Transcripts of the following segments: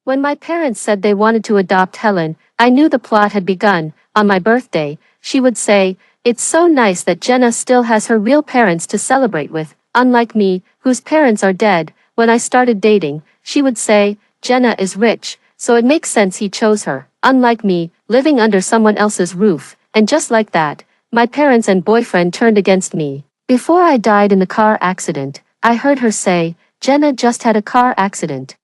When my parents said they wanted to adopt Helen, I knew the plot had begun. On my birthday, she would say, "It's so nice that Jenna still has her real parents to celebrate with, unlike me, whose parents are dead." When I started dating, she would say, "Jenna is rich, so it makes sense he chose her, unlike me, living under someone else's roof." And just like that, my parents and boyfriend turned against me. Before I died in the car accident, I heard her say, "Jenna just had a car accident."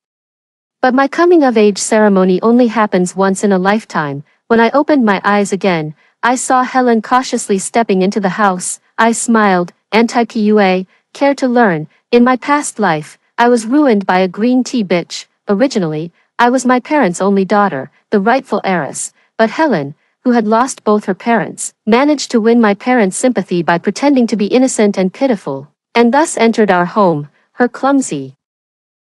But my coming-of-age ceremony only happens once in a lifetime. When I opened my eyes again, I saw Helen cautiously stepping into the house. I smiled. Anti-PUA, care to learn? In my past life, I was ruined by a green tea bitch. Originally, I was my parents' only daughter, the rightful heiress. But Helen, who had lost both her parents, managed to win my parents' sympathy by pretending to be innocent and pitiful, and thus entered our home. Her clumsy,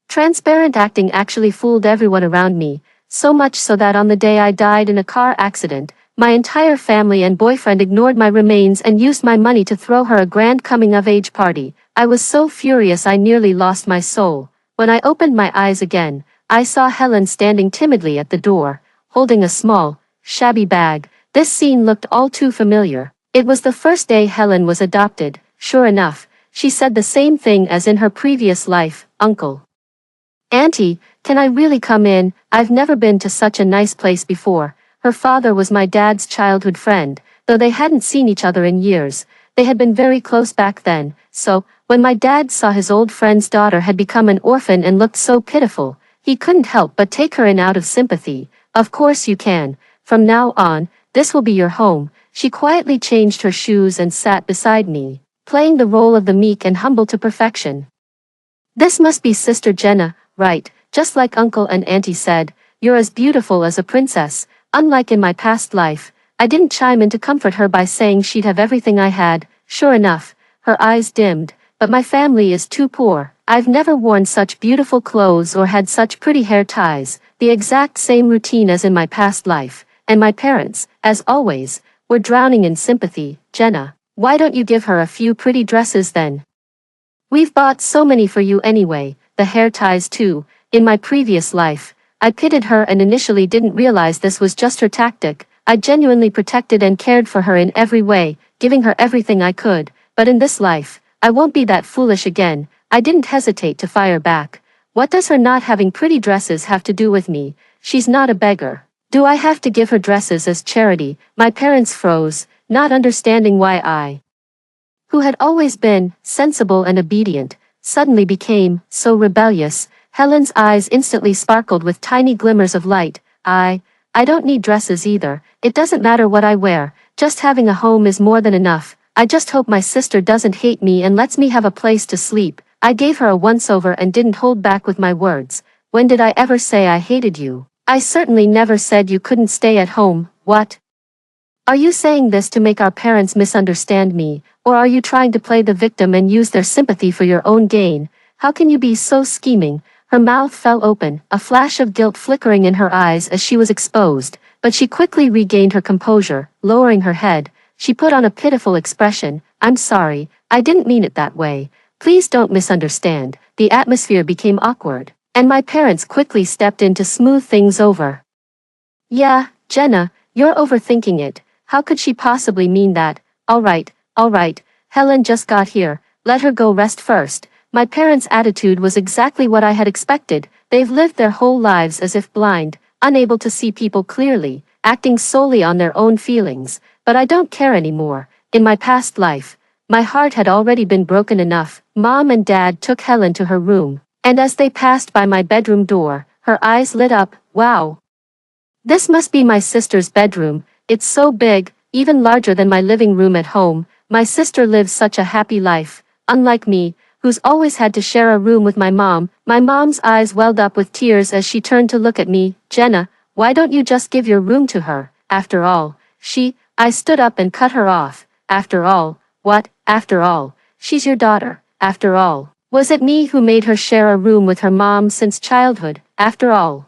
transparent acting actually fooled everyone around me, so much so that on the day I died in a car accident, my entire family and boyfriend ignored my remains and used my money to throw her a grand coming-of-age party. I was so furious I nearly lost my soul. When I opened my eyes again, I saw Helen standing timidly at the door, holding a small, shabby bag. This scene looked all too familiar. It was the first day Helen was adopted. Sure enough, she said the same thing as in her previous life, "Uncle, Auntie, can I really come in? I've never been to such a nice place before." Her father was my dad's childhood friend, though they hadn't seen each other in years. They had been very close back then, so, when my dad saw his old friend's daughter had become an orphan and looked so pitiful, he couldn't help but take her in out of sympathy. "Of course you can. From now on, this will be your home." She quietly changed her shoes and sat beside me, playing the role of the meek and humble to perfection. "This must be Sister Jenna, right? Just like Uncle and Auntie said, you're as beautiful as a princess." Unlike in my past life, I didn't chime in to comfort her by saying she'd have everything I had. Sure enough, her eyes dimmed. "But my family is too poor. I've never worn such beautiful clothes or had such pretty hair ties." The exact same routine as in my past life. And my parents, as always, were drowning in sympathy. "Jenna, why don't you give her a few pretty dresses then? We've bought so many for you anyway." The hair ties too. In my previous life, I pitied her and initially didn't realize this was just her tactic. I genuinely protected and cared for her in every way, giving her everything I could. But in this life, I won't be that foolish again. I didn't hesitate to fire back. "What does her not having pretty dresses have to do with me? She's not a beggar. Do I have to give her dresses as charity?" My parents froze, not understanding why I, who had always been sensible and obedient, suddenly became so rebellious. Helen's eyes instantly sparkled with tiny glimmers of light. I don't need dresses either. It doesn't matter what I wear. Just having a home is more than enough. I just hope my sister doesn't hate me and lets me have a place to sleep." I gave her a once-over and didn't hold back with my words. "When did I ever say I hated you? I certainly never said you couldn't stay at home." "What? Are you saying this to make our parents misunderstand me, or are you trying to play the victim and use their sympathy for your own gain? How can you be so scheming?" Her mouth fell open, a flash of guilt flickering in her eyes as she was exposed, but she quickly regained her composure. Lowering her head, she put on a pitiful expression. "I'm sorry, I didn't mean it that way. Please don't misunderstand." The atmosphere became awkward, and my parents quickly stepped in to smooth things over. "Yeah, Jenna, you're overthinking it. How could she possibly mean that?" All right, Helen just got here. Let her go rest first." My parents' attitude was exactly what I had expected. They've lived their whole lives as if blind, unable to see people clearly, acting solely on their own feelings. But I don't care anymore. In my past life, my heart had already been broken enough. Mom and Dad took Helen to her room, and as they passed by my bedroom door, her eyes lit up. "Wow! This must be my sister's bedroom. It's so big, even larger than my living room at home." My sister lives such a happy life, unlike me, who's always had to share a room with my mom. My mom's eyes welled up with tears as she turned to look at me. "Jenna, why don't you just give your room to her? After all, I stood up and cut her off. "After all, what? After all? She's your daughter. After all, was it me who made her share a room with her mom since childhood? After all,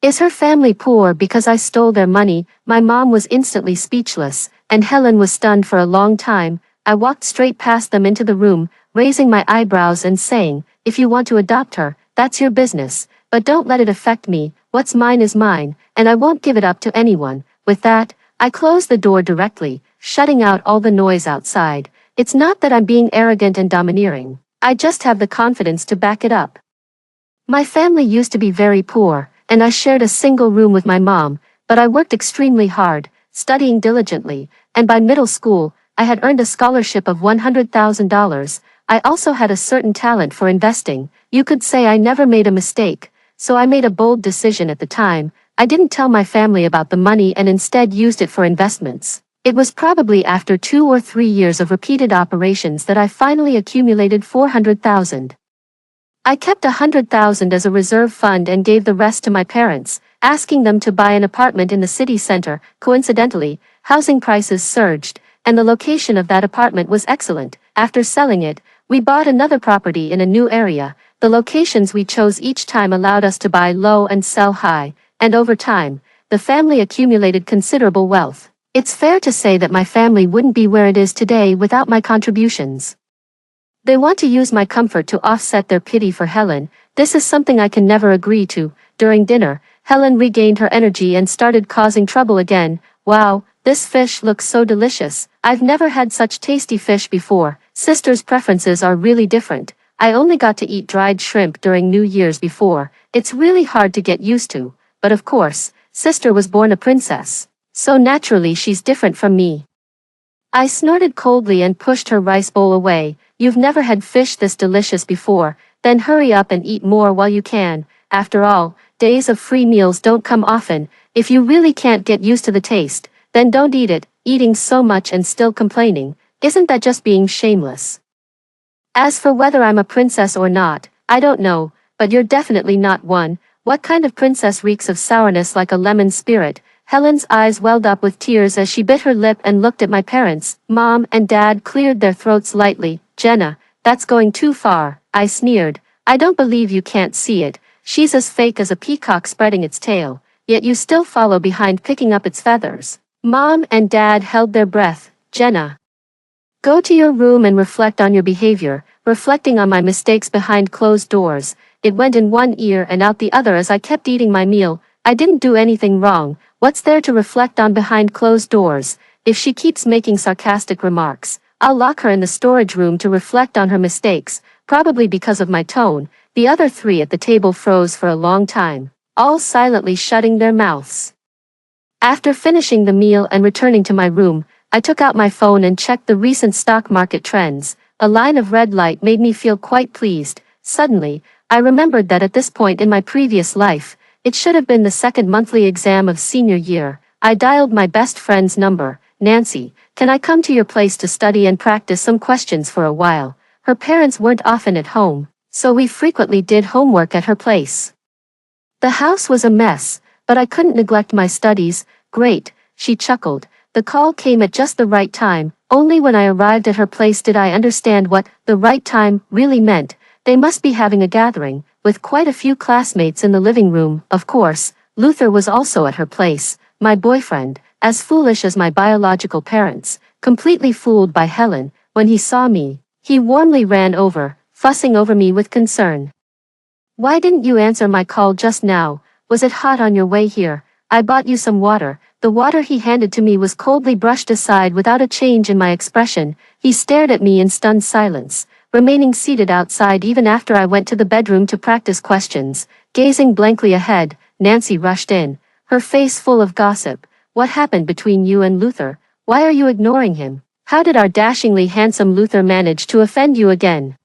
is her family poor because I stole their money?" My mom was instantly speechless, and Helen was stunned for a long time. I walked straight past them into the room, raising my eyebrows and saying, "If you want to adopt her, that's your business. But don't let it affect me, what's mine is mine, and I won't give it up to anyone. With that, I closed the door directly, shutting out all the noise outside. It's not that I'm being arrogant and domineering. I just have the confidence to back it up. My family used to be very poor, and I shared a single room with my mom, but I worked extremely hard, studying diligently, and by middle school, I had earned a scholarship of $100,000. I also had a certain talent for investing. You could say I never made a mistake, so I made a bold decision at the time. I didn't tell my family about the money and instead used it for investments. It was probably after 2 or 3 years of repeated operations that I finally accumulated 400,000. I kept 100,000 as a reserve fund and gave the rest to my parents, asking them to buy an apartment in the city center. Coincidentally, housing prices surged, and the location of that apartment was excellent. After selling it, we bought another property in a new area. The locations we chose each time allowed us to buy low and sell high, and over time, the family accumulated considerable wealth. It's fair to say that my family wouldn't be where it is today without my contributions. They want to use my comfort to offset their pity for Helen. This is something I can never agree to. During dinner, Helen regained her energy and started causing trouble again. Wow, this fish looks so delicious. I've never had such tasty fish before. Sister's preferences are really different. I only got to eat dried shrimp during New Year's before. It's really hard to get used to. But of course, sister was born a princess. So naturally she's different from me. I snorted coldly and pushed her rice bowl away. You've never had fish this delicious before, then hurry up and eat more while you can. After all, days of free meals don't come often. If you really can't get used to the taste, then don't eat it. Eating so much and still complaining, isn't that just being shameless? As for whether I'm a princess or not, I don't know, but you're definitely not one. What kind of princess reeks of sourness like a lemon spirit? Helen's eyes welled up with tears as she bit her lip and looked at my parents. Mom and Dad cleared their throats lightly. Jenna, that's going too far, I sneered. I don't believe you can't see it. She's as fake as a peacock spreading its tail, yet you still follow behind picking up its feathers. Mom and Dad held their breath. Jenna, go to your room and reflect on your behavior. Reflecting on my mistakes behind closed doors. It went in one ear and out the other as I kept eating my meal. I didn't do anything wrong. What's there to reflect on behind closed doors? If she keeps making sarcastic remarks, I'll lock her in the storage room to reflect on her mistakes. Probably because of my tone, the other three at the table froze for a long time, all silently shutting their mouths. After finishing the meal and returning to my room, I took out my phone and checked the recent stock market trends. A line of red light made me feel quite pleased. Suddenly, I remembered that at this point in my previous life, it should have been the second monthly exam of senior year. I dialed my best friend's number. Nancy, can I come to your place to study and practice some questions for a while? Her parents weren't often at home, so we frequently did homework at her place. The house was a mess, but I couldn't neglect my studies. Great, she chuckled. The call came at just the right time. Only when I arrived at her place did I understand what the right time really meant. They must be having a gathering, with quite a few classmates in the living room. Of course, Luther was also at her place, my boyfriend, as foolish as my biological parents, completely fooled by Helen. When he saw me, he warmly ran over, fussing over me with concern. Why didn't you answer my call just now? Was it hot on your way here? I bought you some water. The water he handed to me was coldly brushed aside without a change in my expression. He stared at me in stunned silence, remaining seated outside even after I went to the bedroom to practice questions. Gazing blankly ahead, Nancy rushed in, her face full of gossip. What happened between you and Luther? Why are you ignoring him? How did our dashingly handsome Luther manage to offend you again?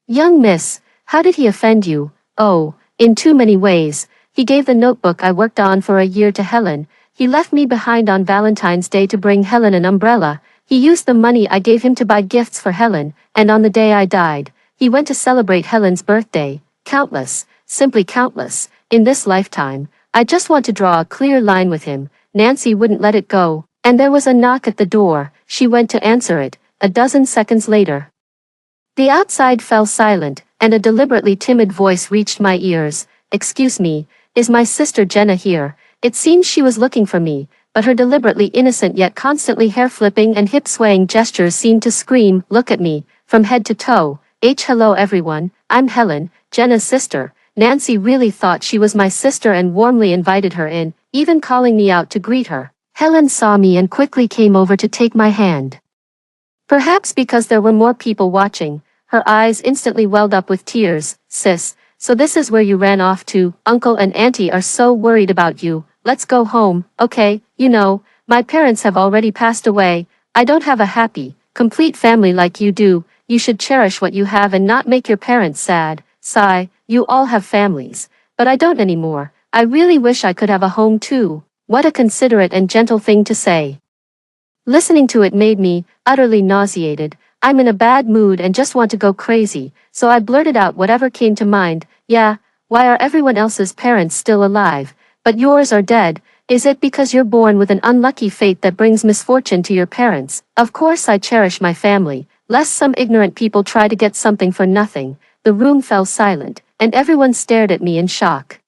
Young miss, how did he offend you? Oh, in too many ways. He gave the notebook I worked on for a year to Helen. He left me behind on Valentine's Day to bring Helen an umbrella. He used the money I gave him to buy gifts for Helen, and on the day I died, he went to celebrate Helen's birthday. Countless, simply countless, in this lifetime. I just want to draw a clear line with him. Nancy wouldn't let it go, and there was a knock at the door. She went to answer it, a dozen seconds later. The outside fell silent, and a deliberately timid voice reached my ears. Excuse me, is my sister Jenna here? It seems she was looking for me, but her deliberately innocent yet constantly hair-flipping and hip-swaying gestures seemed to scream, look at me, from head to toe. Hello everyone, I'm Helen, Jenna's sister. Nancy really thought she was my sister and warmly invited her in, even calling me out to greet her. Helen saw me and quickly came over to take my hand. Perhaps because there were more people watching, her eyes instantly welled up with tears. Sis, so this is where you ran off to? Uncle and Auntie are so worried about you. Let's go home, okay? You know, my parents have already passed away. I don't have a happy, complete family like you do. You should cherish what you have and not make your parents sad. Sigh, you all have families. But I don't anymore. I really wish I could have a home too. What a considerate and gentle thing to say. Listening to it made me utterly nauseated. I'm in a bad mood and just want to go crazy, so I blurted out whatever came to mind. Yeah, why are everyone else's parents still alive, but yours are dead? Is it because you're born with an unlucky fate that brings misfortune to your parents? Of course I cherish my family, lest some ignorant people try to get something for nothing. The room fell silent, and everyone stared at me in shock.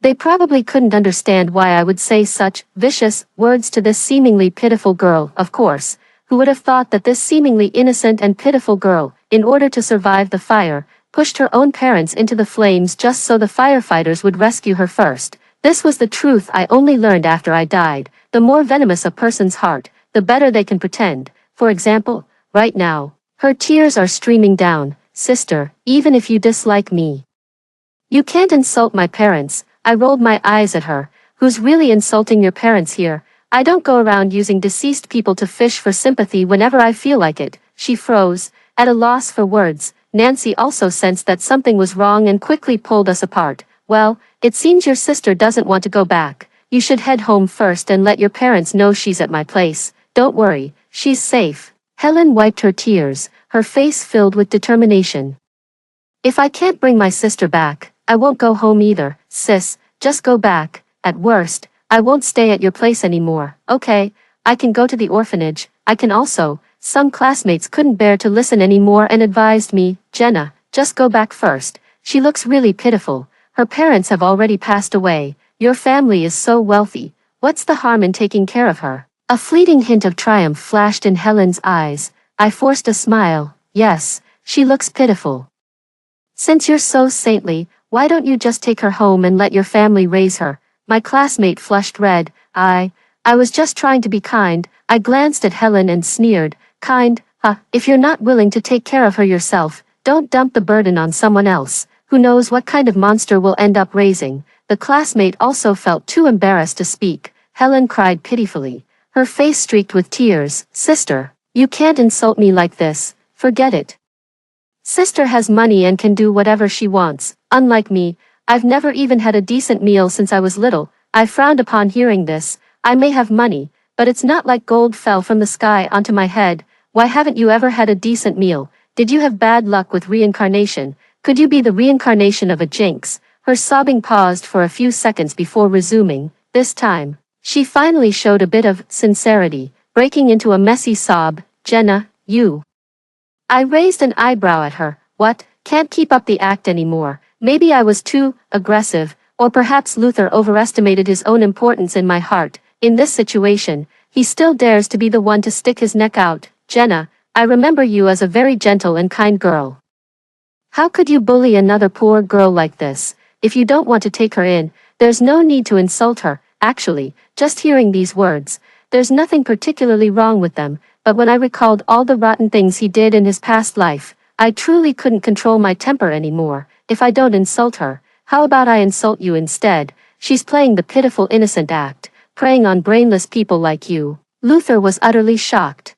They probably couldn't understand why I would say such vicious words to this seemingly pitiful girl. Of course, who would have thought that this seemingly innocent and pitiful girl, in order to survive the fire, pushed her own parents into the flames just so the firefighters would rescue her first? This was the truth I only learned after I died. The more venomous a person's heart, the better they can pretend. For example, right now, her tears are streaming down. Sister, even if you dislike me, you can't insult my parents. I rolled my eyes at her. Who's really insulting your parents here? I don't go around using deceased people to fish for sympathy whenever I feel like it. She froze, at a loss for words. Nancy also sensed that something was wrong and quickly pulled us apart. Well, it seems your sister doesn't want to go back. You should head home first and let your parents know she's at my place. Don't worry, she's safe. Helen wiped her tears, her face filled with determination. If I can't bring my sister back, I won't go home either. Sis, just go back. At worst, I won't stay at your place anymore. Okay, I can go to the orphanage. I can also. Some classmates couldn't bear to listen anymore and advised me, Jenna, just go back first. She looks really pitiful. Her parents have already passed away. Your family is so wealthy. What's the harm in taking care of her? A fleeting hint of triumph flashed in Helen's eyes. I forced a smile. Yes, she looks pitiful. Since you're so saintly, why don't you just take her home and let your family raise her? My classmate flushed red. I was just trying to be kind. I glanced at Helen and sneered. Kind, huh? If you're not willing to take care of her yourself, don't dump the burden on someone else. Who knows what kind of monster we'll end up raising? The classmate also felt too embarrassed to speak. Helen cried pitifully, her face streaked with tears. Sister, you can't insult me like this. Forget it. Sister has money and can do whatever she wants. Unlike me, I've never even had a decent meal since I was little. I frowned upon hearing this. I may have money, but it's not like gold fell from the sky onto my head. Why haven't you ever had a decent meal? Did you have bad luck with reincarnation? Could you be the reincarnation of a jinx? Her sobbing paused for a few seconds before resuming. This time, she finally showed a bit of sincerity, breaking into a messy sob. Jenna, you. I raised an eyebrow at her. What? Can't keep up the act anymore. Maybe I was too aggressive, or perhaps Luther overestimated his own importance in my heart. In this situation, he still dares to be the one to stick his neck out. Jenna, I remember you as a very gentle and kind girl. How could you bully another poor girl like this? If you don't want to take her in, there's no need to insult her. Actually, just hearing these words, there's nothing particularly wrong with them, but when I recalled all the rotten things he did in his past life, I truly couldn't control my temper anymore. If I don't insult her, how about I insult you instead? She's playing the pitiful innocent act, preying on brainless people like you. Luther was utterly shocked,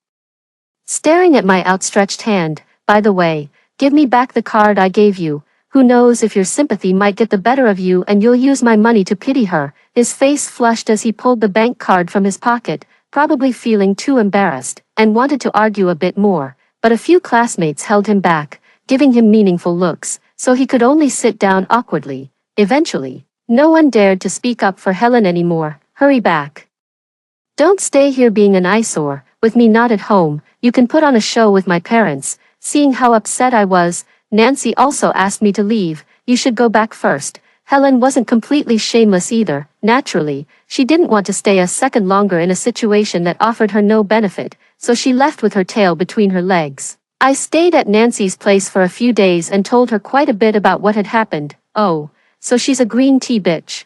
staring at my outstretched hand. By the way, give me back the card I gave you. Who knows if your sympathy might get the better of you and you'll use my money to pity her. His face flushed as he pulled the bank card from his pocket, probably feeling too embarrassed, and wanted to argue a bit more, but a few classmates held him back, giving him meaningful looks, so he could only sit down awkwardly. Eventually, no one dared to speak up for Helen anymore. Hurry back. Don't stay here being an eyesore, with me not at home. You can put on a show with my parents. Seeing how upset I was, Nancy also asked me to leave. You should go back first. Helen wasn't completely shameless either. Naturally, she didn't want to stay a second longer in a situation that offered her no benefit, so she left with her tail between her legs. I stayed at Nancy's place for a few days and told her quite a bit about what had happened. Oh, so she's a green tea bitch.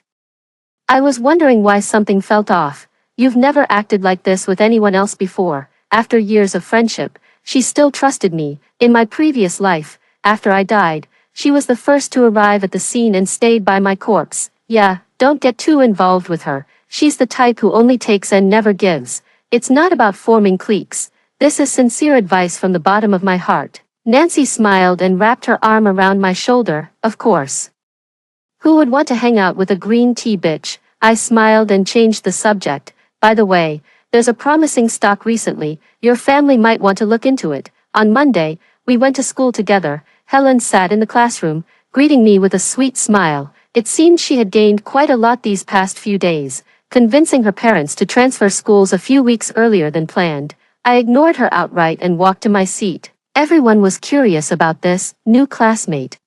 I was wondering why something felt off. You've never acted like this with anyone else before. After years of friendship, she still trusted me. In my previous life, after I died, she was the first to arrive at the scene and stayed by my corpse. Yeah, don't get too involved with her. She's the type who only takes and never gives. It's not about forming cliques. This is sincere advice from the bottom of my heart. Nancy smiled and wrapped her arm around my shoulder. Of course. Who would want to hang out with a green tea bitch? I smiled and changed the subject. By the way, there's a promising stock recently. Your family might want to look into it. On Monday, we went to school together. Helen sat in the classroom, greeting me with a sweet smile. It seemed she had gained quite a lot these past few days, convincing her parents to transfer schools a few weeks earlier than planned. I ignored her outright and walked to my seat. Everyone was curious about this new classmate.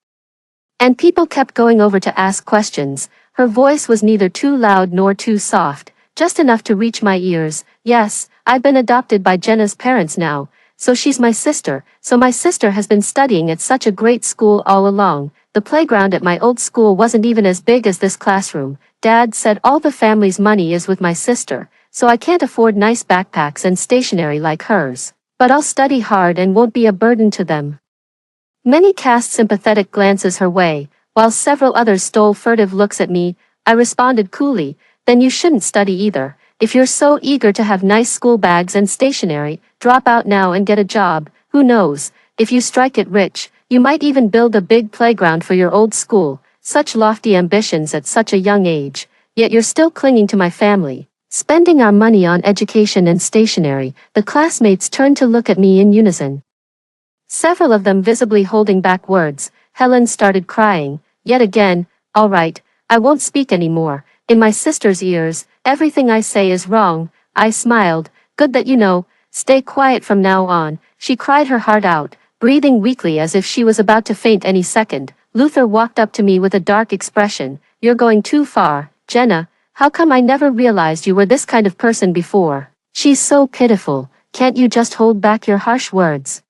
And people kept going over to ask questions. Her voice was neither too loud nor too soft, just enough to reach my ears. Yes, I've been adopted by Jenna's parents now, so she's my sister. So my sister has been studying at such a great school all along. The playground at my old school wasn't even as big as this classroom. Dad said all the family's money is with my sister, so I can't afford nice backpacks and stationery like hers. But I'll study hard and won't be a burden to them. Many cast sympathetic glances her way, while several others stole furtive looks at me. I responded coolly, then you shouldn't study either. If you're so eager to have nice school bags and stationery, drop out now and get a job. Who knows, if you strike it rich, you might even build a big playground for your old school. Such lofty ambitions at such a young age, yet you're still clinging to my family. Spending our money on education and stationery, the classmates turned to look at me in unison. Several of them visibly holding back words. Helen started crying, yet again. All right, I won't speak anymore. In my sister's ears, everything I say is wrong. I smiled. Good that you know. Stay quiet from now on. She cried her heart out, breathing weakly as if she was about to faint any second. Luther walked up to me with a dark expression. You're going too far, Jenna. How come I never realized you were this kind of person before? She's so pitiful. Can't you just hold back your harsh words?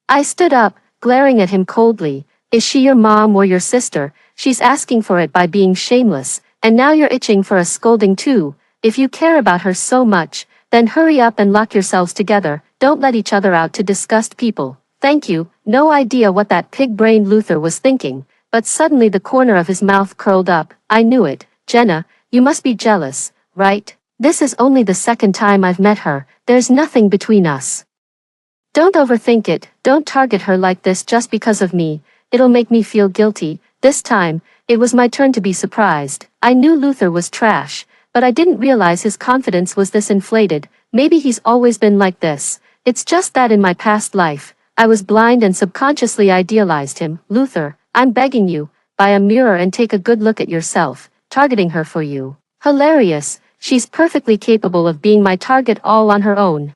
I stood up, glaring at him coldly. Is she your mom or your sister? She's asking for it by being shameless, and now you're itching for a scolding too. If you care about her so much, then hurry up and lock yourselves together. Don't let each other out to disgust people. Thank you. No idea what that pig-brained Luther was thinking, but suddenly the corner of his mouth curled up. I knew it. Jenna, you must be jealous, right? This is only the second time I've met her. There's nothing between us. Don't overthink it. Don't target her like this just because of me. It'll make me feel guilty. This time, it was my turn to be surprised. I knew Luther was trash, but I didn't realize his confidence was this inflated. Maybe he's always been like this. It's just that in my past life, I was blind and subconsciously idealized him. Luther, I'm begging you, buy a mirror and take a good look at yourself, targeting her for you. Hilarious. She's perfectly capable of being my target all on her own.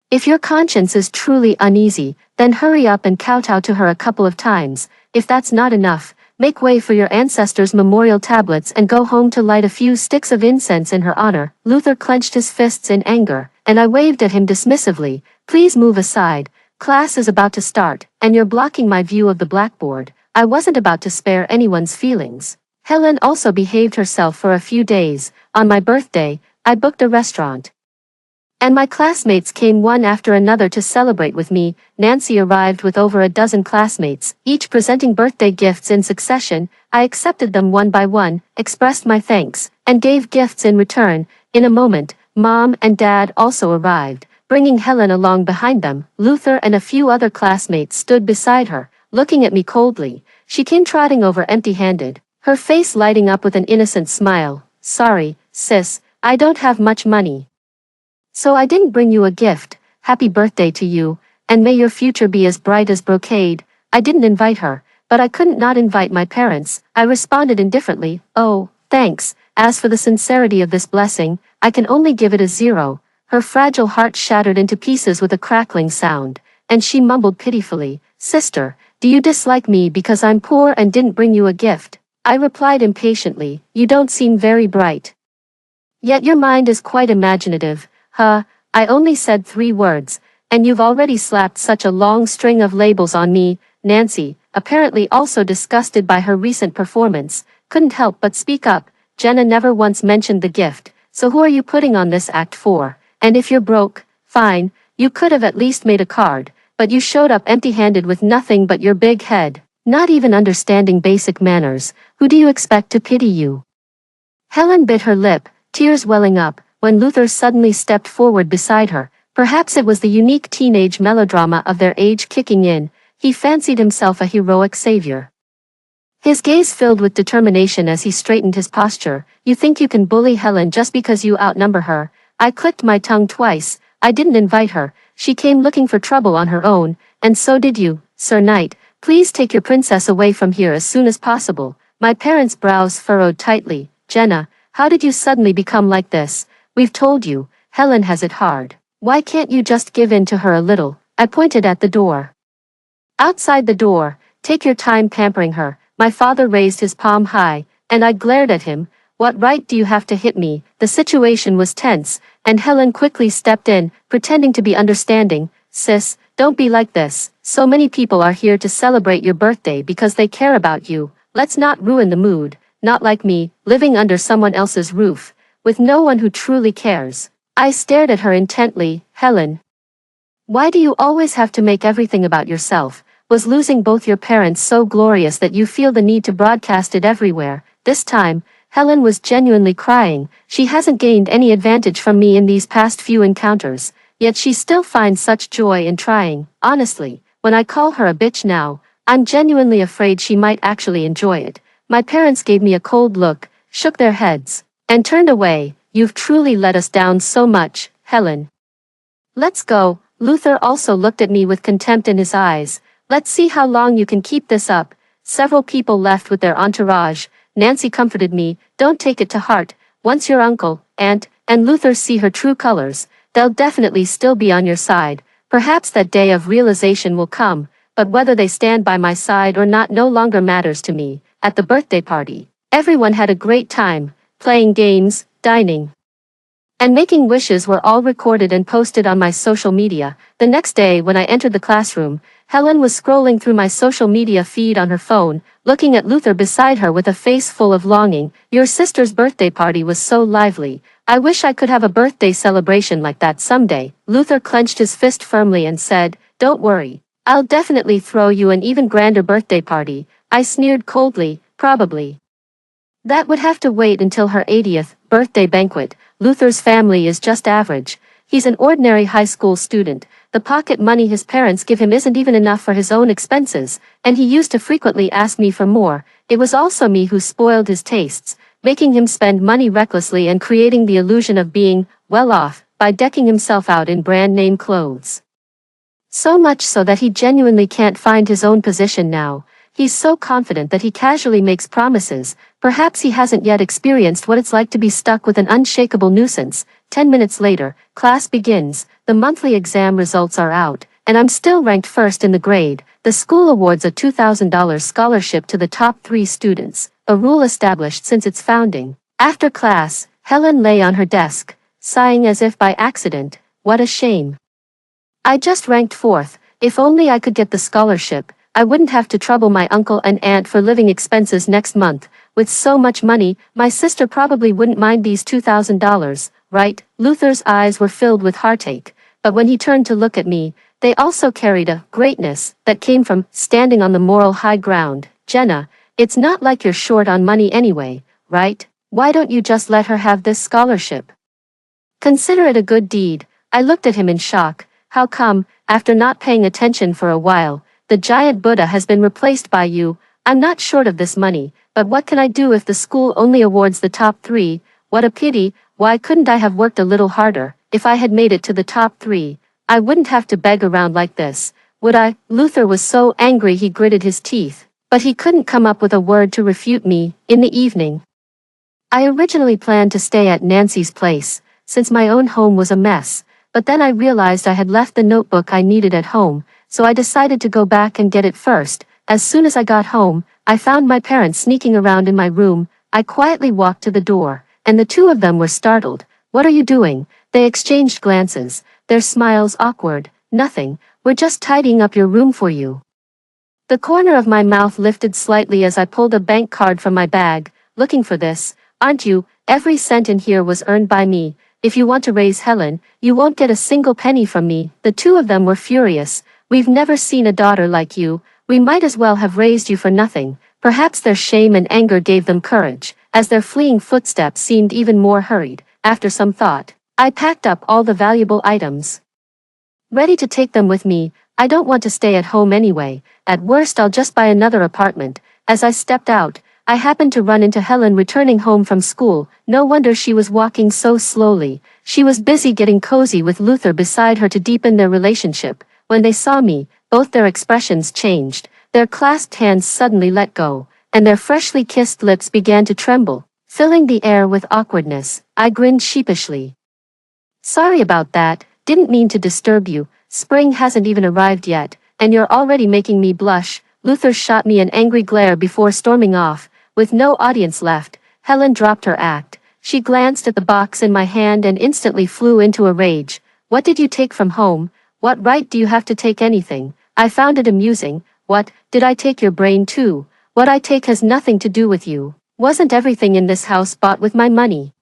If your conscience is truly uneasy, then hurry up and kowtow to her a couple of times. If that's not enough, make way for your ancestors' memorial tablets and go home to light a few sticks of incense in her honor. Luther clenched his fists in anger, and I waved at him dismissively. Please move aside. Class is about to start, and you're blocking my view of the blackboard. I wasn't about to spare anyone's feelings. Helen also behaved herself for a few days. On my birthday, I booked a restaurant. And my classmates came one after another to celebrate with me. Nancy arrived with over a dozen classmates, each presenting birthday gifts in succession. I accepted them one by one, expressed my thanks, and gave gifts in return. In a moment, Mom and Dad also arrived, bringing Helen along behind them. Luther and a few other classmates stood beside her, looking at me coldly. She came trotting over empty-handed, her face lighting up with an innocent smile. Sorry, sis, I don't have much money. So I didn't bring you a gift. Happy birthday to you, and may your future be as bright as brocade. I didn't invite her, but I couldn't not invite my parents. I responded indifferently. Oh, thanks. As for the sincerity of this blessing, I can only give it a 0. Her fragile heart shattered into pieces with a crackling sound, and she mumbled pitifully, Sister, do you dislike me because I'm poor and didn't bring you a gift? I replied impatiently, You don't seem very bright. Yet your mind is quite imaginative. Huh, I only said 3 words, and you've already slapped such a long string of labels on me. Nancy, apparently also disgusted by her recent performance, couldn't help but speak up. Jenna never once mentioned the gift, so who are you putting on this act for? And if you're broke, fine, you could have at least made a card, but you showed up empty-handed with nothing but your big head, not even understanding basic manners. Who do you expect to pity you? Helen bit her lip, tears welling up, when Luther suddenly stepped forward beside her. Perhaps it was the unique teenage melodrama of their age kicking in. He fancied himself a heroic savior. His gaze filled with determination as he straightened his posture. You think you can bully Helen just because you outnumber her? I clicked my tongue twice. I didn't invite her. She came looking for trouble on her own, and so did you, Sir Knight. Please take your princess away from here as soon as possible. My parents' brows furrowed tightly. Jenna, how did you suddenly become like this? We've told you, Helen has it hard. Why can't you just give in to her a little? I pointed at the door. Outside the door, take your time pampering her. My father raised his palm high, and I glared at him. What right do you have to hit me? The situation was tense, and Helen quickly stepped in, pretending to be understanding. Sis, don't be like this. So many people are here to celebrate your birthday because they care about you. Let's not ruin the mood. Not like me, living under someone else's roof, with no one who truly cares. I stared at her intently. Helen, why do you always have to make everything about yourself? Was losing both your parents so glorious that you feel the need to broadcast it everywhere? This time, Helen was genuinely crying. She hasn't gained any advantage from me in these past few encounters, yet she still finds such joy in trying. Honestly, when I call her a bitch now, I'm genuinely afraid she might actually enjoy it. My parents gave me a cold look, shook their heads, and turned away. You've truly let us down so much, Helen. Let's go. Luther also looked at me with contempt in his eyes. Let's see how long you can keep this up. Several people left with their entourage. Nancy comforted me. Don't take it to heart. Once your uncle, aunt, and Luther see her true colors, they'll definitely still be on your side. Perhaps that day of realization will come, but whether they stand by my side or not no longer matters to me. At the birthday party, everyone had a great time, playing games, dining, and making wishes were all recorded and posted on my social media. The next day when I entered the classroom, Helen was scrolling through my social media feed on her phone, looking at Luther beside her with a face full of longing. Your sister's birthday party was so lively. I wish I could have a birthday celebration like that someday. Luther clenched his fist firmly and said, Don't worry. I'll definitely throw you an even grander birthday party. I sneered coldly, probably. That would have to wait until her 80th birthday banquet. Luther's family is just average. He's an ordinary high school student. The pocket money his parents give him isn't even enough for his own expenses, and he used to frequently ask me for more. It was also me who spoiled his tastes, making him spend money recklessly and creating the illusion of being well off by decking himself out in brand name clothes. So much so that he genuinely can't find his own position now. He's so confident that he casually makes promises. Perhaps he hasn't yet experienced what it's like to be stuck with an unshakable nuisance. 10 minutes later, class begins, the monthly exam results are out, and I'm still ranked first in the grade. The school awards a $2,000 scholarship to the top 3 students, a rule established since its founding. After class, Helen lay on her desk, sighing as if by accident. What a shame. I just ranked 4th. If only I could get the scholarship, I wouldn't have to trouble my uncle and aunt for living expenses next month. With so much money, my sister probably wouldn't mind these $2,000, right? Luther's eyes were filled with heartache, but when he turned to look at me, they also carried a greatness that came from standing on the moral high ground. Jenna, it's not like you're short on money anyway, right? Why don't you just let her have this scholarship? Consider it a good deed. I looked at him in shock. How come, after not paying attention for a while, the giant Buddha has been replaced by you? I'm not short of this money, but what can I do if the school only awards the top 3? What a pity. Why couldn't I have worked a little harder? If I had made it to the top 3, I wouldn't have to beg around like this, would I? Luther was so angry he gritted his teeth, but he couldn't come up with a word to refute me. In the evening, I originally planned to stay at Nancy's place, since my own home was a mess, but then I realized I had left the notebook I needed at home, so I decided to go back and get it first. As soon as I got home, I found my parents sneaking around in my room. I quietly walked to the door, and the two of them were startled. What are you doing? They exchanged glances, their smiles awkward. Nothing, we're just tidying up your room for you. The corner of my mouth lifted slightly as I pulled a bank card from my bag. Looking for this, aren't you? Every cent in here was earned by me. If you want to raise Helen, you won't get a single penny from me. The two of them were furious. We've never seen a daughter like you. We might as well have raised you for nothing. Perhaps their shame and anger gave them courage, as their fleeing footsteps seemed even more hurried. After some thought, I packed up all the valuable items, ready to take them with me. I don't want to stay at home anyway. At worst I'll just buy another apartment. As I stepped out, I happened to run into Helen returning home from school. No wonder she was walking so slowly. She was busy getting cozy with Luther beside her to deepen their relationship. When they saw me, both their expressions changed. Their clasped hands suddenly let go, and their freshly kissed lips began to tremble, filling the air with awkwardness. I grinned sheepishly. Sorry about that, didn't mean to disturb you. Spring hasn't even arrived yet, and you're already making me blush. Luther shot me an angry glare before storming off. With no audience left, Helen dropped her act. She glanced at the box in my hand and instantly flew into a rage. What did you take from home? What right do you have to take anything? I found it amusing. What, did I take your brain too? What I take has nothing to do with you. Wasn't everything in this house bought with my money?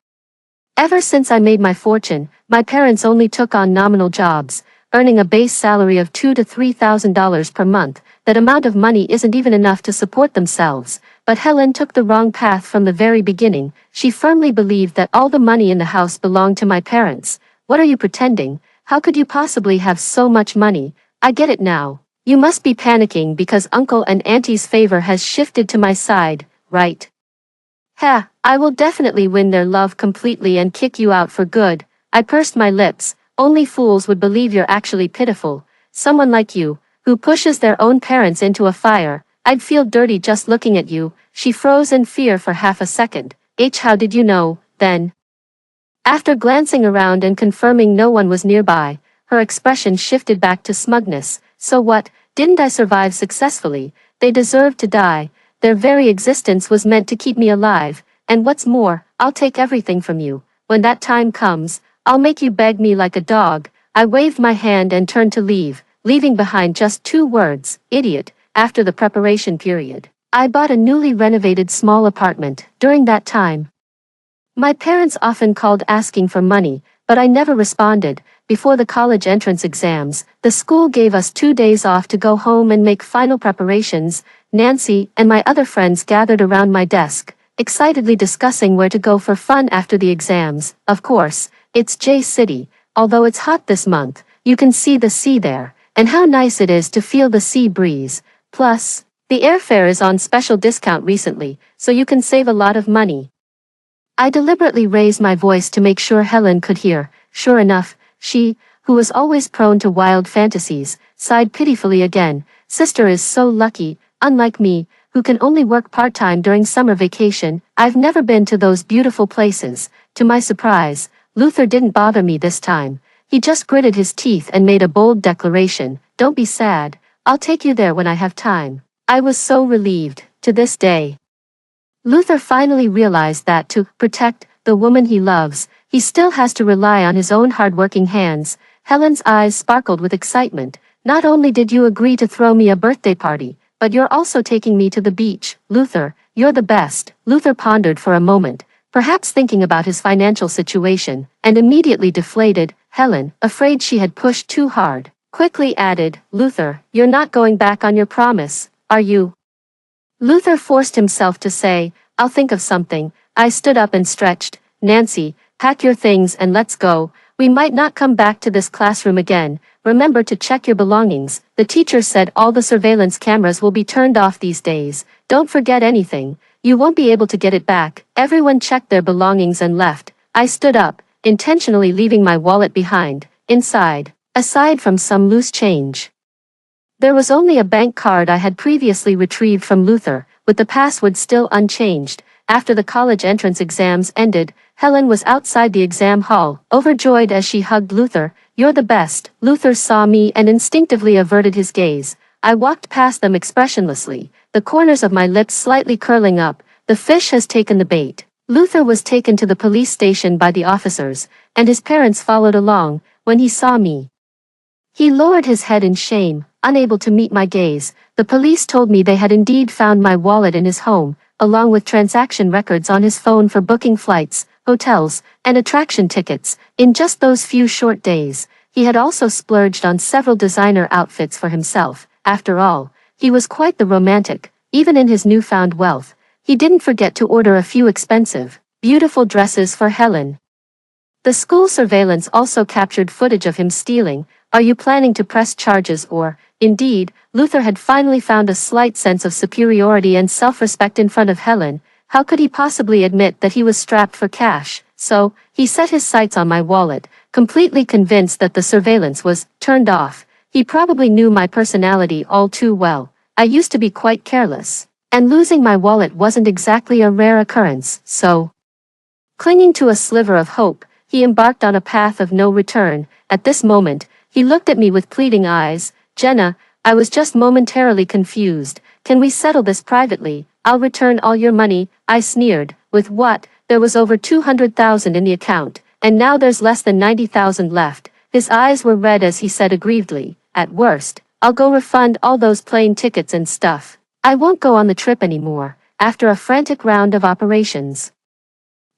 Ever since I made my fortune, my parents only took on nominal jobs, earning a base salary of $2,000 to $3,000 per month. That amount of money isn't even enough to support themselves. But Helen took the wrong path from the very beginning. She firmly believed that all the money in the house belonged to my parents. What are you pretending? How could you possibly have so much money? I get it now. You must be panicking because Uncle and Auntie's favor has shifted to my side, right? Ha, I will definitely win their love completely and kick you out for good. I pursed my lips. Only fools would believe you're actually pitiful. Someone like you, who pushes their own parents into a fire. I'd feel dirty just looking at you. She froze in fear for half a second. How did you know, then? After glancing around and confirming no one was nearby, her expression shifted back to smugness. So what? Didn't I survive successfully? They deserved to die. Their very existence was meant to keep me alive. And what's more, I'll take everything from you. When that time comes, I'll make you beg me like a dog. I waved my hand and turned to leave, leaving behind just 2 words, idiot. After the preparation period, I bought a newly renovated small apartment. During that time, my parents often called asking for money, but I never responded. Before the college entrance exams, the school gave us 2 days off to go home and make final preparations. Nancy and my other friends gathered around my desk, excitedly discussing where to go for fun after the exams. Of course, it's J City. Although it's hot this month, you can see the sea there, and how nice it is to feel the sea breeze. Plus, the airfare is on special discount recently, so you can save a lot of money. I deliberately raised my voice to make sure Helen could hear. Sure enough, she, who was always prone to wild fantasies, sighed pitifully again. Sister is so lucky, unlike me, who can only work part-time during summer vacation. I've never been to those beautiful places. To my surprise, Luther didn't bother me this time. He just gritted his teeth and made a bold declaration. Don't be sad. I'll take you there when I have time. I was so relieved. To this day, Luther finally realized that to protect the woman he loves, he still has to rely on his own hard-working hands. Helen's eyes sparkled with excitement. Not only did you agree to throw me a birthday party, but you're also taking me to the beach. Luther, you're the best. Luther pondered for a moment, perhaps thinking about his financial situation, and immediately deflated. Helen, afraid she had pushed too hard, quickly added, Luther, you're not going back on your promise, are you? Luther forced himself to say, I'll think of something. I stood up and stretched. Nancy, pack your things and let's go. We might not come back to this classroom again. Remember to check your belongings. The teacher said all the surveillance cameras will be turned off these days. Don't forget anything. You won't be able to get it back. Everyone checked their belongings and left. I stood up, intentionally leaving my wallet behind. Inside, aside from some loose change, there was only a bank card I had previously retrieved from Luther, with the password still unchanged. After the college entrance exams ended, Helen was outside the exam hall, overjoyed as she hugged Luther. You're the best. Luther saw me and instinctively averted his gaze. I walked past them expressionlessly, the corners of my lips slightly curling up. The fish has taken the bait. Luther was taken to the police station by the officers, and his parents followed along. When he saw me, he lowered his head in shame. unable to meet my gaze. The police told me they had indeed found my wallet in his home, along with transaction records on his phone for booking flights, hotels, and attraction tickets. In just those few short days, he had also splurged on several designer outfits for himself. After all, he was quite the romantic. Even in his newfound wealth, he didn't forget to order a few expensive, beautiful dresses for Helen. The school surveillance also captured footage of him stealing. Are you planning to press charges or, indeed, Luther had finally found a slight sense of superiority and self-respect in front of Helen. How could he possibly admit that he was strapped for cash? So, he set his sights on my wallet, completely convinced that the surveillance was turned off. He probably knew my personality all too well. I used to be quite careless, and losing my wallet wasn't exactly a rare occurrence, so, clinging to a sliver of hope, he embarked on a path of no return. At this moment, he looked at me with pleading eyes. Jenna, I was just momentarily confused. Can we settle this privately? I'll return all your money, I sneered. With what? There was over 200,000 in the account, and now there's less than 90,000 left. His eyes were red as he said aggrievedly, at worst, I'll go refund all those plane tickets and stuff. I won't go on the trip anymore. After a frantic round of operations,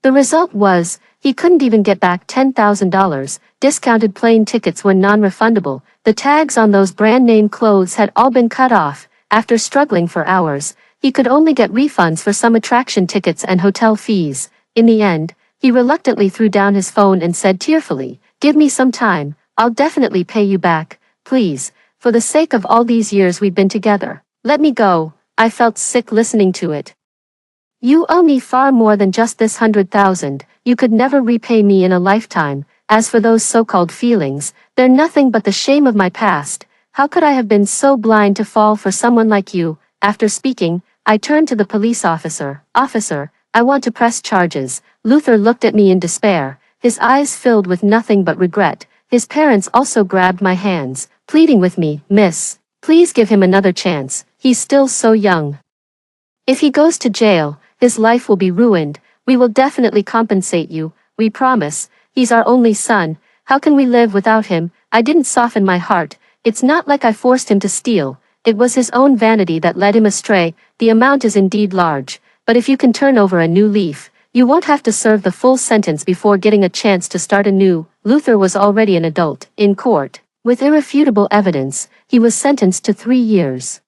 the result was, he couldn't even get back $10,000. Discounted plane tickets were non-refundable. The tags on those brand-name clothes had all been cut off. After struggling for hours, he could only get refunds for some attraction tickets and hotel fees. In the end, he reluctantly threw down his phone and said tearfully, "Give me some time, I'll definitely pay you back. Please, for the sake of all these years we've been together, let me go." I felt sick listening to it. You owe me far more than just this 100,000, you could never repay me in a lifetime. As for those so-called feelings, they're nothing but the shame of my past. How could I have been so blind to fall for someone like you? After speaking, I turned to the police officer. Officer, I want to press charges. Luther looked at me in despair, his eyes filled with nothing but regret. His parents also grabbed my hands, pleading with me, "Miss, please give him another chance, he's still so young. If he goes to jail, his life will be ruined. We will definitely compensate you, we promise. He's our only son. How can we live without him?" I didn't soften my heart. It's not like I forced him to steal. It was his own vanity that led him astray. The amount is indeed large, but if you can turn over a new leaf, you won't have to serve the full sentence before getting a chance to start anew. Luther was already an adult. In court, with irrefutable evidence, he was sentenced to 3 years.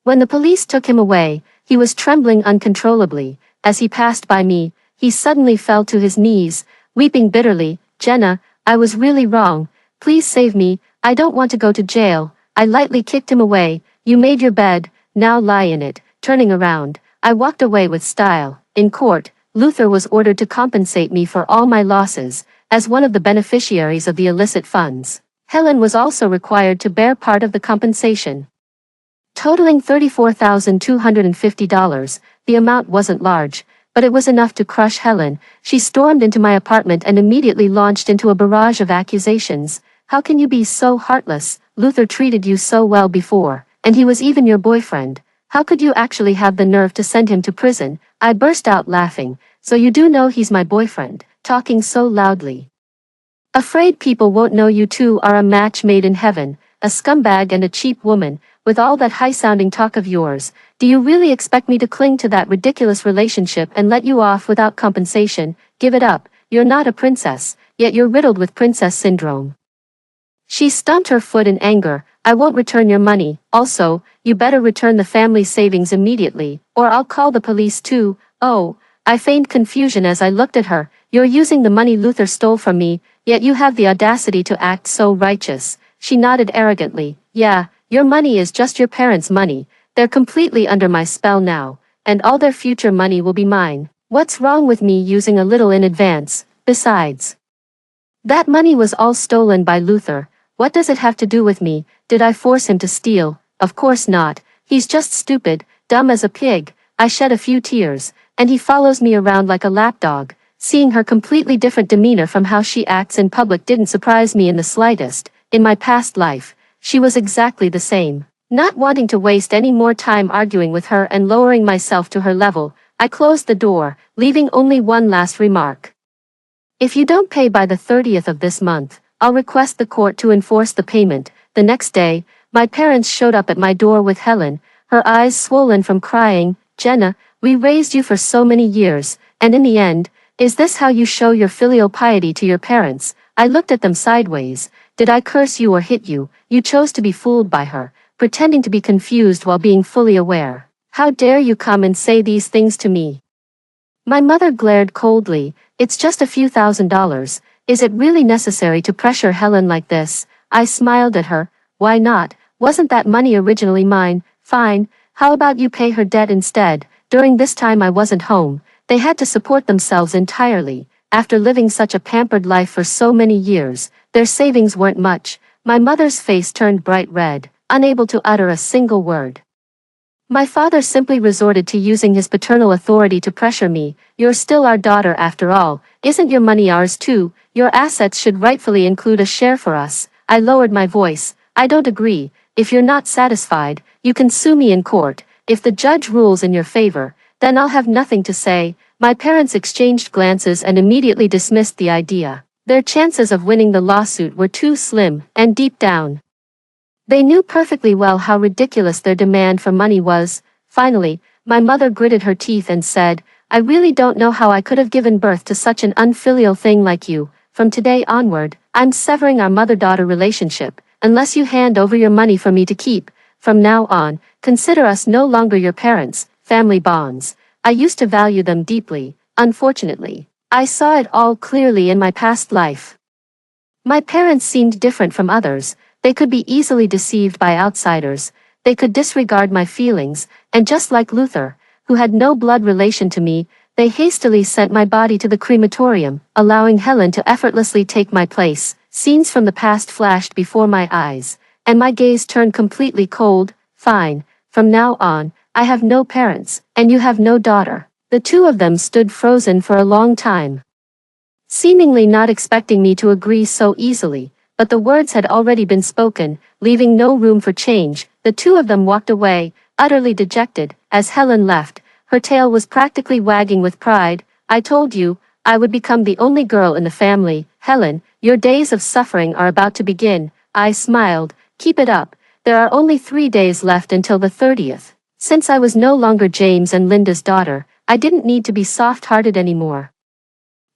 When the police took him away, he was trembling uncontrollably. As he passed by me, he suddenly fell to his knees, weeping bitterly. "Jenna, I was really wrong. Please save me, I don't want to go to jail." I lightly kicked him away. "You made your bed, now lie in it." Turning around, I walked away with style. In court, Luther was ordered to compensate me for all my losses, as one of the beneficiaries of the illicit funds. Helen was also required to bear part of the compensation, totaling $34,250. The amount wasn't large, but it was enough to crush Helen. She stormed into my apartment and immediately launched into a barrage of accusations. "How can you be so heartless? Luther treated you so well before, and he was even your boyfriend. How could you actually have the nerve to send him to prison?" I burst out laughing. "So you do know he's my boyfriend?" Talking so loudly. "Afraid people won't know you two are a match made in heaven, a scumbag and a cheap woman. With all that high-sounding talk of yours, do you really expect me to cling to that ridiculous relationship and let you off without compensation? Give it up. You're not a princess, yet you're riddled with princess syndrome." She stamped her foot in anger. "I won't return your money. Also, you better return the family savings immediately, or I'll call the police too." "Oh," I feigned confusion as I looked at her. "You're using the money Luther stole from me, yet you have the audacity to act so righteous." She nodded arrogantly. "Yeah, your money is just your parents' money. They're completely under my spell now, and all their future money will be mine. What's wrong with me using a little in advance? Besides, that money was all stolen by Luther. What does it have to do with me? Did I force him to steal? Of course not. He's just stupid, dumb as a pig." I shed a few tears, and he follows me around like a lapdog. Seeing her completely different demeanor from how she acts in public didn't surprise me in the slightest. In my past life, she was exactly the same. Not wanting to waste any more time arguing with her and lowering myself to her level, I closed the door, leaving only one last remark. "If you don't pay by the 30th of this month, I'll request the court to enforce the payment." The next day, My parents showed up at my door with Helen, her eyes swollen from crying. Jenna, we raised you for so many years, and in the end, is this how you show your filial piety to your parents? I looked at them sideways. Did I curse you or hit you? You chose to be fooled by her, pretending to be confused while being fully aware. How dare you come and say these things to me? My mother glared coldly. It's just a few $1,000s. Is it really necessary to pressure Helen like this? I smiled at her. Why not? Wasn't that money originally mine? Fine. How about you pay her debt instead? During this time I wasn't home. They had to support themselves entirely. After living such a pampered life for so many years, their savings weren't much. My mother's face turned bright red, unable to utter a single word. My father simply resorted to using his paternal authority to pressure me. You're still our daughter after all. Isn't your money ours too? Your assets should rightfully include a share for us. I lowered my voice. I don't agree. If you're not satisfied, you can sue me in court. If the judge rules in your favor, then I'll have nothing to say. My parents exchanged glances and immediately dismissed the idea. Their chances of winning the lawsuit were too slim, and deep down, they knew perfectly well how ridiculous their demand for money was. Finally, my mother gritted her teeth and said, I really don't know how I could have given birth to such an unfilial thing like you. From today onward, I'm severing our mother-daughter relationship, unless you hand over your money for me to keep. From now on, consider us no longer your parents. Family bonds. I used to value them deeply. Unfortunately, I saw it all clearly in my past life. My parents seemed different from others. They could be easily deceived by outsiders. They could disregard my feelings, and just like Luther, who had no blood relation to me, they hastily sent my body to the crematorium, allowing Helen to effortlessly take my place. Scenes from the past flashed before my eyes, and my gaze turned completely cold. Fine. From now on, I have no parents, and you have no daughter. The two of them stood frozen for a long time, seemingly not expecting me to agree so easily. But the words had already been spoken, leaving no room for change. The two of them walked away, utterly dejected. As Helen left, her tail was practically wagging with pride. I told you, I would become the only girl in the family. Helen, your days of suffering are about to begin. I smiled. Keep it up. There are only 3 days left until the 30th. Since I was no longer James and Linda's daughter, I didn't need to be soft-hearted anymore.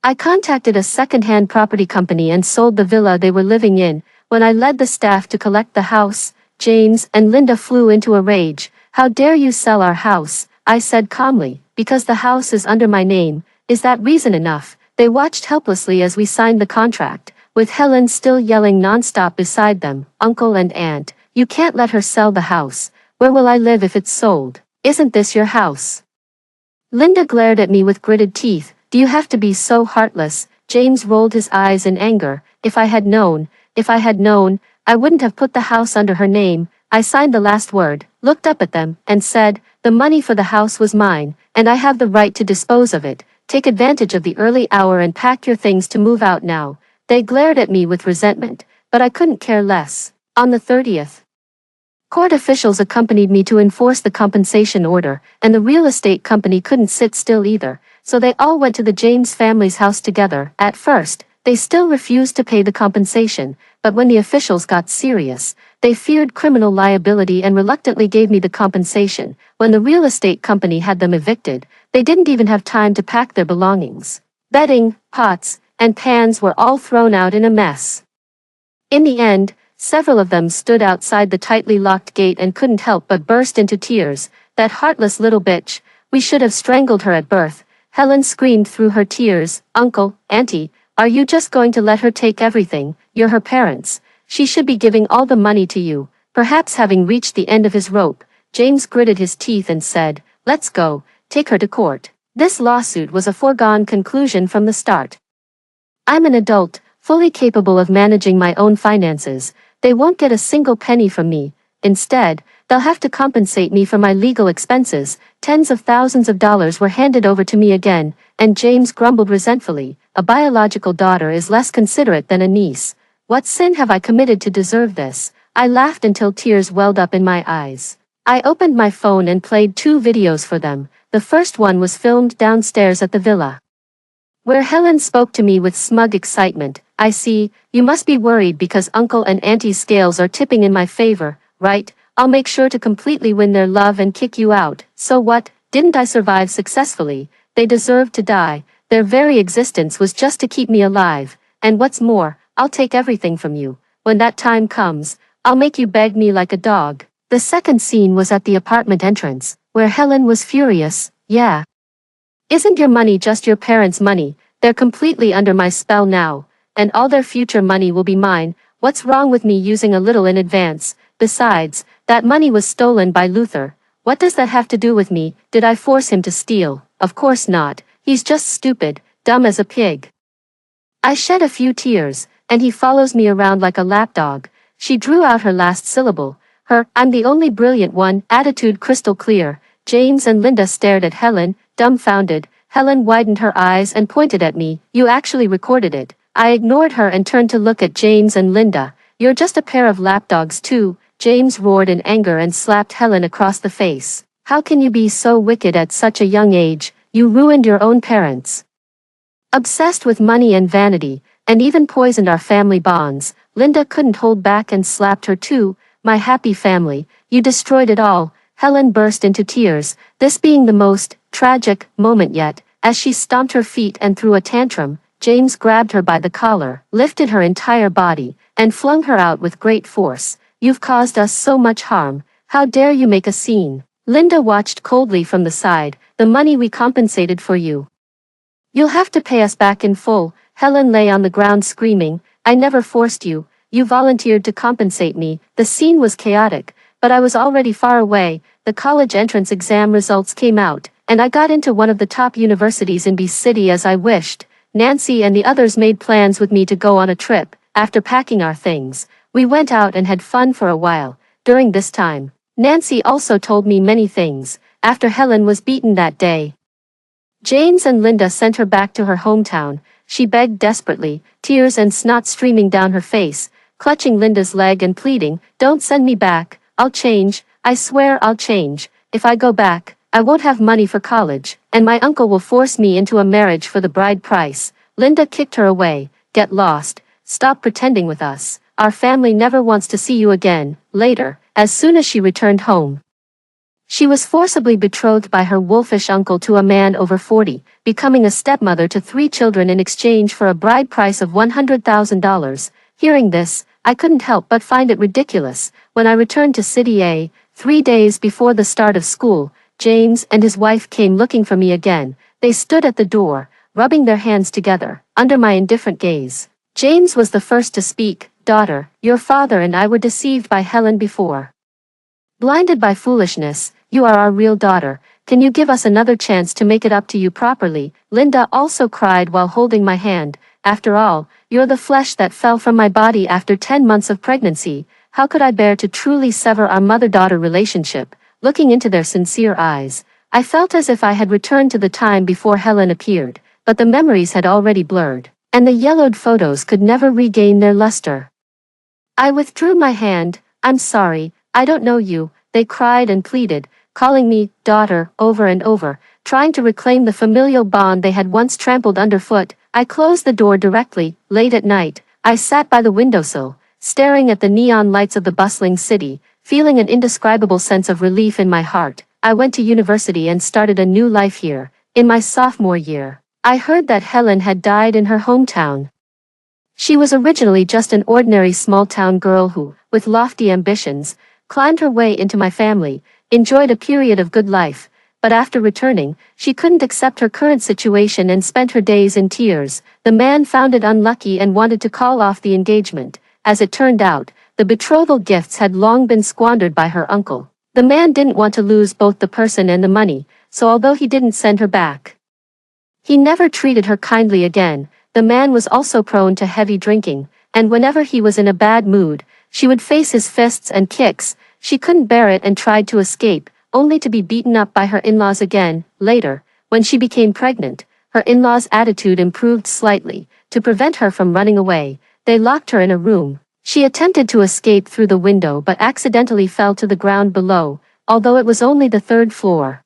I contacted a second-hand property company and sold the villa they were living in. When I led the staff to collect the house, James and Linda flew into a rage. How dare you sell our house? I said calmly, because the house is under my name. Is that reason enough? They watched helplessly as we signed the contract, with Helen still yelling non-stop beside them. Uncle and aunt, you can't let her sell the house. Where will I live if it's sold? Isn't this your house? Linda glared at me with gritted teeth. Do you have to be so heartless? James rolled his eyes in anger. If I had known, I wouldn't have put the house under her name. I signed the last word, looked up at them, and said, the money for the house was mine, and I have the right to dispose of it. Take advantage of the early hour and pack your things to move out now. They glared at me with resentment, but I couldn't care less. On the 30th, court officials accompanied me to enforce the compensation order, and the real estate company couldn't sit still either. So they all went to the James family's house together. At first, they still refused to pay the compensation, but when the officials got serious, they feared criminal liability and reluctantly gave me the compensation. When the real estate company had them evicted, they didn't even have time to pack their belongings. Bedding, pots, and pans were all thrown out in a mess. In the end, several of them stood outside the tightly locked gate and couldn't help but burst into tears. That heartless little bitch, we should have strangled her at birth. Helen screamed through her tears. Uncle, Auntie, are you just going to let her take everything? You're her parents. She should be giving all the money to you. Perhaps having reached the end of his rope, James gritted his teeth and said, let's go, take her to court. This lawsuit was a foregone conclusion from the start. I'm an adult, fully capable of managing my own finances. They won't get a single penny from me. Instead, they'll have to compensate me for my legal expenses. Tens of thousands of dollars were handed over to me again, and James grumbled resentfully. A biological daughter is less considerate than a niece. What sin have I committed to deserve this? I laughed until tears welled up in my eyes. I opened my phone and played 2 videos for them. The first one was filmed downstairs at the villa, where Helen spoke to me with smug excitement. I see, you must be worried because Uncle and Auntie's scales are tipping in my favor, right? I'll make sure to completely win their love and kick you out. So what? Didn't I survive successfully? They deserved to die. Their very existence was just to keep me alive. And what's more, I'll take everything from you. When that time comes, I'll make you beg me like a dog. The second scene was at the apartment entrance, where Helen was furious. Yeah. Isn't your money just your parents' money? They're completely under my spell now, and all their future money will be mine. What's wrong with me using a little in advance? Besides, that money was stolen by Luther. What does that have to do with me? Did I force him to steal? Of course not. He's just stupid, dumb as a pig. I shed a few tears, and he follows me around like a lapdog. She drew out her last syllable. Her, I'm the only brilliant one, attitude crystal clear. James and Linda stared at Helen, dumbfounded. Helen widened her eyes and pointed at me. You actually recorded it. I ignored her and turned to look at James and Linda. You're just a pair of lapdogs too. James roared in anger and slapped Helen across the face. How can you be so wicked at such a young age? You ruined your own parents. Obsessed with money and vanity, and even poisoned our family bonds. Linda couldn't hold back and slapped her too. My happy family, you destroyed it all. Helen burst into tears, this being the most tragic moment yet. As she stomped her feet and threw a tantrum, James grabbed her by the collar, lifted her entire body, and flung her out with great force. You've caused us so much harm. How dare you make a scene? Linda watched coldly from the side. The money we compensated for you. You'll have to pay us back in full. Helen lay on the ground screaming. I never forced you. You volunteered to compensate me. The scene was chaotic, but I was already far away. The college entrance exam results came out, and I got into one of the top universities in B City as I wished. Nancy and the others made plans with me to go on a trip. After packing our things, we went out and had fun for a while. During this time, Nancy also told me many things. After Helen was beaten that day, James and Linda sent her back to her hometown. She begged desperately, tears and snot streaming down her face, clutching Linda's leg and pleading, don't send me back. I'll change. I swear I'll change. If I go back, I won't have money for college, and my uncle will force me into a marriage for the bride price. Linda kicked her away. Get lost. Stop pretending with us. Our family never wants to see you again. Later, as soon as she returned home, she was forcibly betrothed by her wolfish uncle to a man over 40, becoming a stepmother to 3 children in exchange for a bride price of $100,000. Hearing this, I couldn't help but find it ridiculous. When I returned to City A, 3 days before the start of school, James and his wife came looking for me again. They stood at the door, rubbing their hands together, under my indifferent gaze. James was the first to speak. Daughter, your father and I were deceived by Helen before. Blinded by foolishness, you are our real daughter. Can you give us another chance to make it up to you properly? Linda also cried while holding my hand. After all, you're the flesh that fell from my body after 10 months of pregnancy. How could I bear to truly sever our mother-daughter relationship? Looking into their sincere eyes, I felt as if I had returned to the time before Helen appeared, but the memories had already blurred, and the yellowed photos could never regain their luster. I withdrew my hand. I'm sorry, I don't know you, they cried and pleaded, calling me daughter over and over, trying to reclaim the familial bond they had once trampled underfoot. I closed the door directly. Late at night, I sat by the windowsill, staring at the neon lights of the bustling city, feeling an indescribable sense of relief in my heart. I went to university and started a new life here. In my sophomore year, I heard that Helen had died in her hometown. She was originally just an ordinary small-town girl who, with lofty ambitions, climbed her way into my family, enjoyed a period of good life, but after returning, she couldn't accept her current situation and spent her days in tears. The man found it unlucky and wanted to call off the engagement. As it turned out, the betrothal gifts had long been squandered by her uncle. The man didn't want to lose both the person and the money, so although he didn't send her back, he never treated her kindly again. The man was also prone to heavy drinking, and whenever he was in a bad mood, she would face his fists and kicks. She couldn't bear it and tried to escape, only to be beaten up by her in-laws again. Later, when she became pregnant, her in-laws' attitude improved slightly. To prevent her from running away, they locked her in a room. She attempted to escape through the window but accidentally fell to the ground below, although it was only the 3rd floor.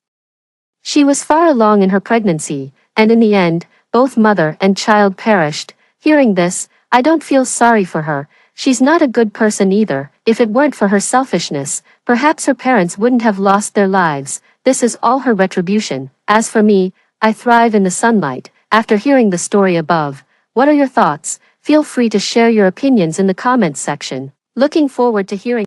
She was far along in her pregnancy, and in the end, both mother and child perished. Hearing this, I don't feel sorry for her. She's not a good person either. If it weren't for her selfishness, perhaps her parents wouldn't have lost their lives. This is all her retribution. As for me, I thrive in the sunlight. After hearing the story above, what are your thoughts? Feel free to share your opinions in the comments section. Looking forward to hearing